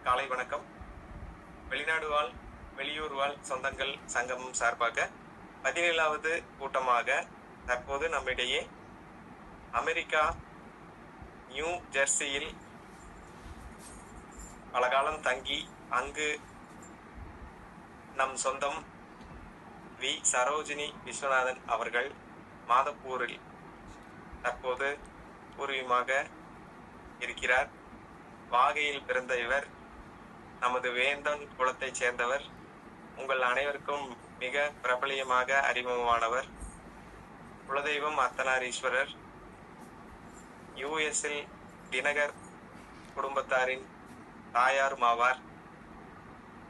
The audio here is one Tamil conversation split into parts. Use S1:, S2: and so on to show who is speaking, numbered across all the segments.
S1: காலை வணக்கம். வெளிநாடு வாழ் வெளியூர் வாழ் சொந்தங்கள் சங்கமம் சார்பாக 17வது கூட்டமாக தற்போது நம்மிடையே அமெரிக்கா நியூ ஜெர்சியில் பல காலம் தங்கி அங்கு நம் சொந்தம் வி சரோஜினி விஸ்வநாதன் அவர்கள் மாதப்பூரில் தற்போது பூர்வீகமாக இருக்கிறார். வாகையில் பிறந்த இவர் நமது வேந்தன் குலத்தைச் சேர்ந்தவர். உங்கள் அனைவருக்கும் மிக பிரபலியமாக அறிமுகமானவர். குலதெய்வம் அர்த்தநாரீஸ்வரர். யுஎஸ்இல் தினகர் குடும்பத்தாரின் தாயாரும் ஆவார்.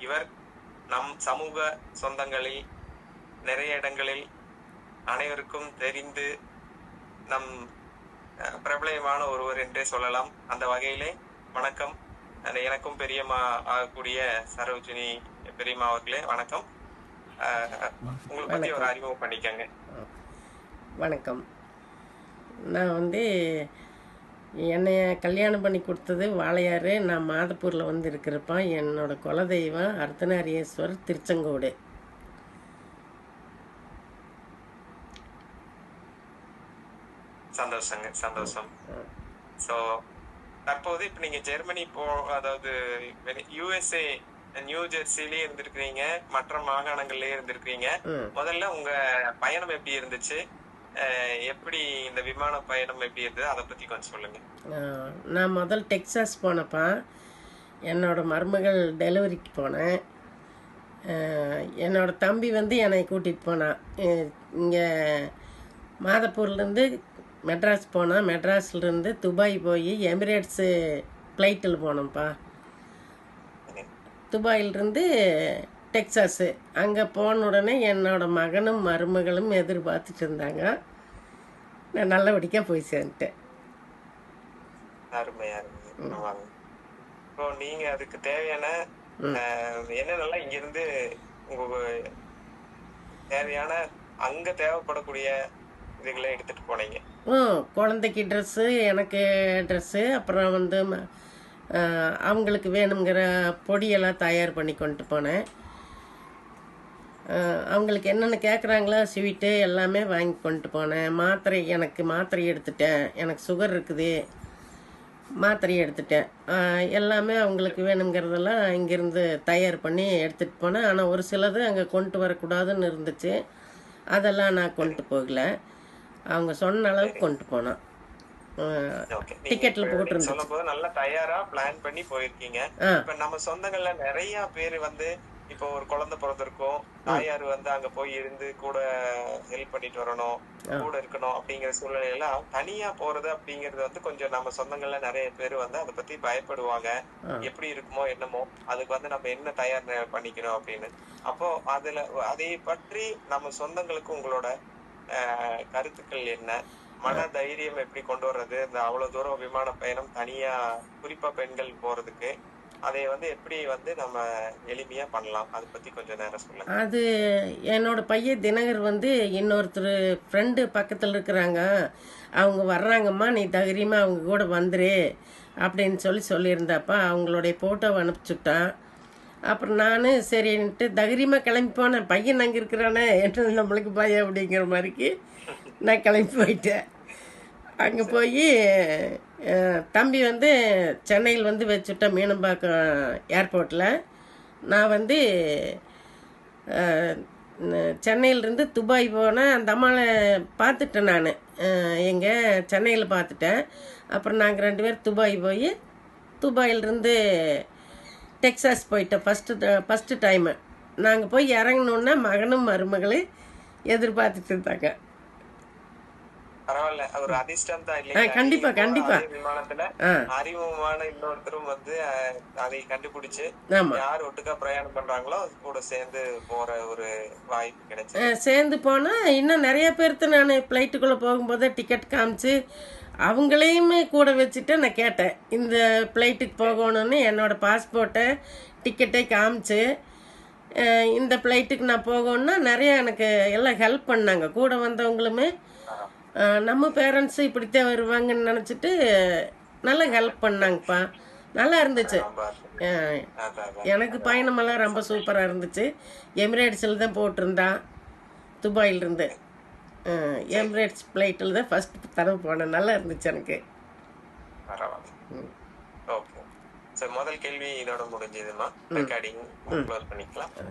S1: இவர் நம் சமூக சொந்தங்களில் நிறைய இடங்களில் அனைவருக்கும் தெரிந்து நம் பிரபலயமான ஒருவர் என்றே சொல்லலாம். அந்த வகையிலே வணக்கம். எனக்கும் பெரியம்மா ஆகக்கூடிய சரோஜினி பெரியம்மா அவர்களே வணக்கம். உங்களை பற்றி ஒரு அறிமுகம் பண்ணிக்கங்க.
S2: வணக்கம். நான் என்னைய கல்யாணம் பண்ணி கொடுத்தது வாளையாறு. நான் மாதப்பூரில் இருக்கிறப்ப என்னோட குலதெய்வம் அர்த்தநாரீஸ்வரர் திருச்செங்கோடு.
S1: சந்தோஷங்க, சந்தோஷம். ஸோ தற்போது இப்போ நீங்க ஜெர்மனி அதாவது யுஎஸ்ஏ நியூ ஜெர்சிலே இருந்திருக்கிறீங்க, மற்ற மாகாணங்கள்லயே இருந்திருக்கிறீங்க. முதல்ல உங்க பயணம் எப்படி இருந்துச்சு? எப்படி இந்த விமான பயணம் எப்படி இருந்தது, அதை பத்தி கொஞ்சம் சொல்லுங்க.
S2: நான் முதல் டெக்சாஸ் போனப்பா என்னோட மருமகள் டெலிவரிக்கு போனேன். என்னோட தம்பி என்னை கூட்டிகிட்டு போனான். இங்கே மாதப்பூர்லேருந்து மெட்ராஸ் போனால், மெட்ராஸ்லேருந்து துபாய் போய் எமிரேட்ஸு ஃப்ளைட்டில் போனோம்ப்பா. துபாயிலிருந்து டெக்சாஸு. அங்கே போன உடனே என்னோடய மகனும் மருமகளும் எதிர்பார்த்துட்டு இருந்தாங்க. நான் நல்லபடியாக போய் சேர்ந்துட்டேன்.
S1: அருமை அருமை. இப்போ நீங்கள் அதுக்கு தேவையான என்னென்னலாம் இங்கேருந்து உங்களுக்கு தேவையான அங்கே தேவைப்படக்கூடிய இதுகளை எடுத்துகிட்டு போனீங்க?
S2: குழந்தைக்கு ட்ரெஸ்ஸு, எனக்கு ட்ரெஸ்ஸு, அப்புறம் அவங்களுக்கு வேணுங்கிற பொடியெல்லாம் தயார் பண்ணி கொண்டு போனேன். அவங்களுக்கு என்னென்ன கேட்குறாங்களோ ஸ்வீட்டு எல்லாமே வாங்கி கொண்டு போனேன். எனக்கு மாத்திரை எடுத்துட்டேன். எனக்கு சுகர் இருக்குது, மாத்திரை எடுத்துட்டேன். எல்லாமே அவங்களுக்கு வேணுங்கிறதெல்லாம் இங்கேருந்து தயார் பண்ணி எடுத்துகிட்டு போனேன். ஆனால் ஒரு சிலது அங்கே கொண்டு வரக்கூடாதுன்னு இருந்துச்சு. அதெல்லாம் நான் கொண்டு போகல. அவங்க சொன்ன அளவுக்கு கொண்டு போனோம். டிக்கெட்ல போட்டுருந்துச்சு.
S1: சொல்லும்போது நல்லா தயாரா பிளான் பண்ணி போயிருக்கீங்க. இப்ப நம்ம சொந்தங்கள்ல நிறைய பேர் இப்போ ஒரு குழந்தை பிறந்திருக்கும், தாயார் அங்க போய் இருந்து கூட ஹெல்ப் பண்ணிட்டு வரணும், கூட இருக்கணும் அப்படிங்கிற சூழ்நிலையில தனியா போறது அப்படிங்கறது கொஞ்சம் நம்ம சொந்தங்கள்ல நிறைய பேர் அதை பத்தி பயப்படுவாங்க. எப்படி இருக்குமோ என்னமோ, அதுக்கு நம்ம என்ன தயார் பண்ணிக்கணும் அப்படின்னு. அப்போ அதை பற்றி நம்ம சொந்தங்களுக்கு உங்களோட கருத்துக்கள் என்ன? மன தைரியம் எப்படி கொண்டு வர்றது? இந்த அவ்வளவு தூரம் விமான பயணம் தனியா, குறிப்பா பெண்கள் போறதுக்கு, அதை எப்படி நம்ம எளிமையா பண்ணலாம், அதை பத்தி கொஞ்சம் நேரம் சொல்லுங்க.
S2: அது என்னோட பையன் தினகர் இன்னொருத்தர் ஃப்ரெண்டு பக்கத்தில் இருக்கிறாங்க, அவங்க வர்றாங்கம்மா, நீ தைரியமா அவங்க கூட வந்துரு அப்படின்னு சொல்லியிருந்தாப்பா. அவங்களுடைய ஃபோட்டோவை அனுப்பிச்சுட்டான். அப்புறம் நான் சரின்ட்டு தைரியமாக கிளம்பி போனேன். பையன் அங்கே இருக்கிறானே, என்ன நம்மளுக்கு பயம் அப்படிங்கிற மாதிரிக்கு நான் கிளம்பி போயிட்டேன். அங்கே போய் தம்பி சென்னையில் வச்சுட்டேன், மீனம்பாக்கம் ஏர்போர்ட்டில். நான் சென்னையிலேருந்து துபாய் போனேன். அந்த அம்மாவை பார்த்துட்டேன். நான் எங்கே சென்னையில் பார்த்துட்டேன். அப்புறம் நாங்கள் 2 பேர் துபாய் போய் துபாயிலிருந்து டெக்சாஸ் போயிட்டோம். ஃபஸ்ட்டு டைமு நாங்கள் போய் இறங்கினோன்னா மகனும் மருமகளும் எதிர்பார்த்துட்டு இருந்தாங்க.
S1: பரவாயில்ல, ஒரு அதிர்ஷ்டம் தான் இல்லையா?
S2: கண்டிப்பா கண்டிப்பா.
S1: விமானத்துல அறிமுகமான இன்னொருத்தரும் அதை கண்டுபிடிச்சு யார் ஒட்டுக்கா பிரயாணம் பண்றாங்களோ கூட சேர்ந்து போற ஒரு வாய்ப்பு கிடைச்சு
S2: சேர்ந்து போனா இன்னும் நிறைய பேர்த்து நான் பிளைட்டுக்குள்ள போகும்போது டிக்கெட் காமிச்சு அவங்களையுமே கூட வச்சுட்டு நான் கேட்டேன், இந்த ஃப்ளைட்டுக்கு போகணும்னு என்னோட பாஸ்போர்ட்டை டிக்கெட்டை காமிச்சு இந்த ஃப்ளைட்டுக்கு நான் போகணுன்னா நிறைய எனக்கு எல்லாம் ஹெல்ப் பண்ணாங்க. கூட வந்தவங்களுமே நம்ம பேரண்ட்ஸு இப்படித்தான் வருவாங்கன்னு நினச்சிட்டு நல்லா ஹெல்ப் பண்ணாங்கப்பா. நல்லா இருந்துச்சு.
S1: ரொம்ப அதான் அதான்
S2: எனக்கு பயணமெல்லாம் ரொம்ப சூப்பராக இருந்துச்சு. எமிரேட்ஸில் தான் போட்டிருந்தான், துபாயிலிருந்து.
S1: சரி
S2: எமிரேட்ஸ் ஃப்ளைட்டில் தான் ஃபஸ்ட் தடவை போனேன். நல்லா இருந்துச்சு எனக்கு.
S1: பரவாயில்ல.
S2: ம்.
S1: ஓகே. சரி, முதல் கேள்வி இதோட முடிஞ்சதுமா.
S2: ம்.
S1: ரெக்கார்டிங்
S2: ம்.
S1: க்ளோஸ் பண்ணிக்கலாம்.